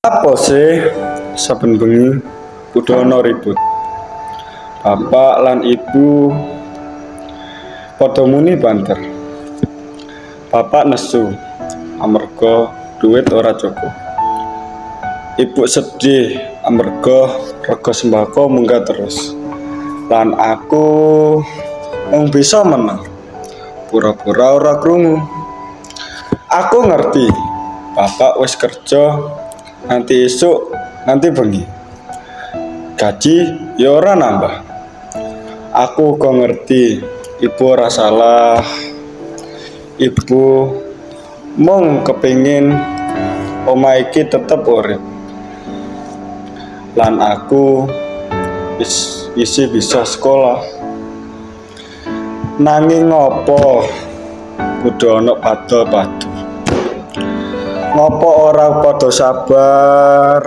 Apa sih saben bengi kudu ana ribut. Bapak lan ibu padha muni banter. Bapak nesu amarga duit ora cukup. Ibu sedih amarga rega sembako munggah terus. Lan aku mung bisa menang. Pura-pura ora krungu. Aku ngerti bapak wis kerja nanti esuk, nanti bengi. Gaji ya ora nambah. Aku kok ngerti ibu ora salah. Ibu mung kepingin omah iki tetep urip. Lan aku isi bisa sekolah. Nanging ngopo kudu ana padu-padu. Ngopo ora padha sabar,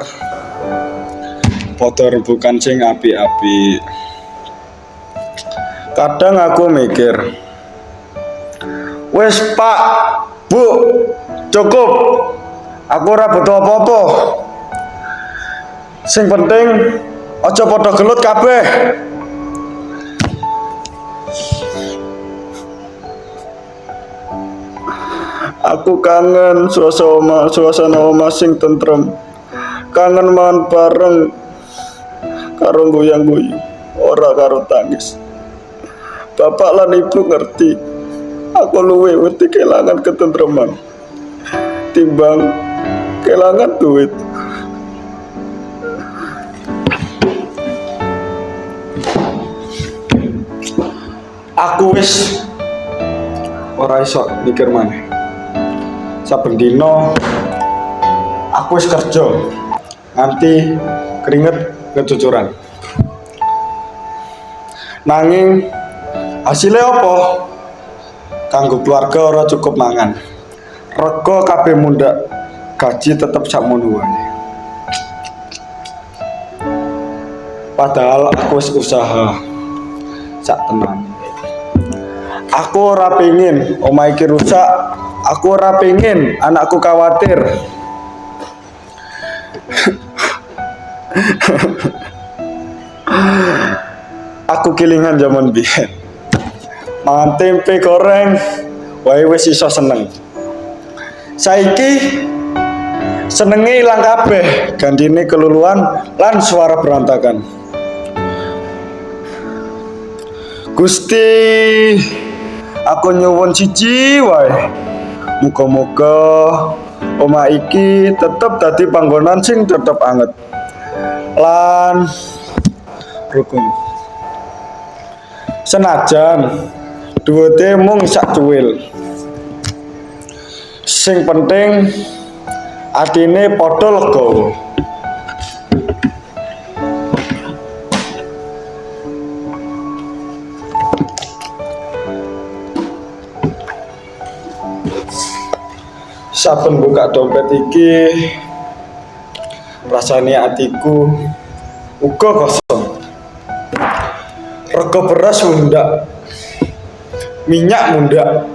padha rembugan sing apik-apik. Kadang aku mikir, wis Pak, Bu, cukup. Aku ora butuh apa-apa. Sing penting aja padha gelut kabeh. Aku kangen suasana omah sing tentrem. Kangen mangan bareng karo goyang-guyu, ora karo tangis. Bapak lan ibu ngerti, aku luwih wedi kelangan ketentreman timbang kelangan duit. Aku wis ora iso mikir maneh. Saben dina aku wis kerja nganti keringet kecucuran. Nanging hasilnya apa? Kanggo keluarga ora cukup mangan. Rego kabeh mundhak, gaji tetep sakmono wae. Padahal aku wis usaha sak tenan. Aku ora pengin omah iki rusak. Aku ora pengin anakku khawatir. Aku kelingan zaman biyen. Mangan tempe goreng, wae wis iso seneng. Saiki senenge ilang kabeh, gandine keluluan lan suara berantakan. Gusti, aku nyuwun siji wae. Muga-muga omah iki tetep dadi panggonan sing tetep anget lan rukun. Senajan duwite mung sak cuwil, sing penting atine padha legawa. Saben buka dompet iki rasane atiku uga kosong. Rego beras mundhak, minyak mundhak.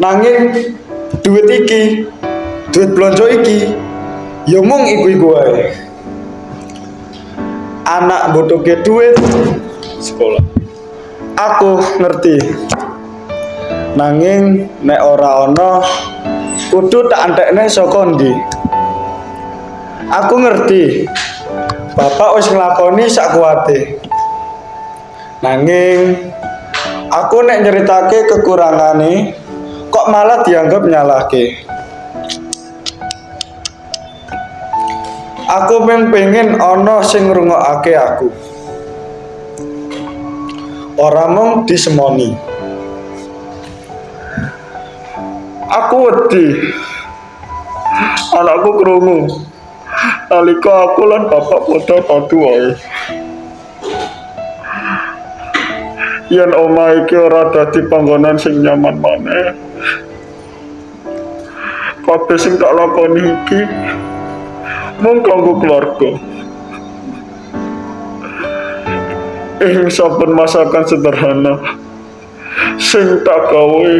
Nanging duit iki, duit blonjo iki ya mung iku-iku wae. Anak mbutuhke duit sekolah. Aku ngerti. Nanging nek ora ana kudu tak antekne saka ndi. Aku ngerti bapak wis nglakoni sak kuwate. Nanging aku nek nyeritake kekurangane kok malah dianggap nyalahke. Aku pengen ana sing ngrungokake aku. Ora mung disemoni. Aku wedi anakku krungu nalika aku lan bapak padha padu wae. Yen omah iki ora dadi panggonan sing nyaman maneh, kabeh sing tak lakoni iki mung kanggo keluarga. Ing saben masakan sederhana sing tak gawe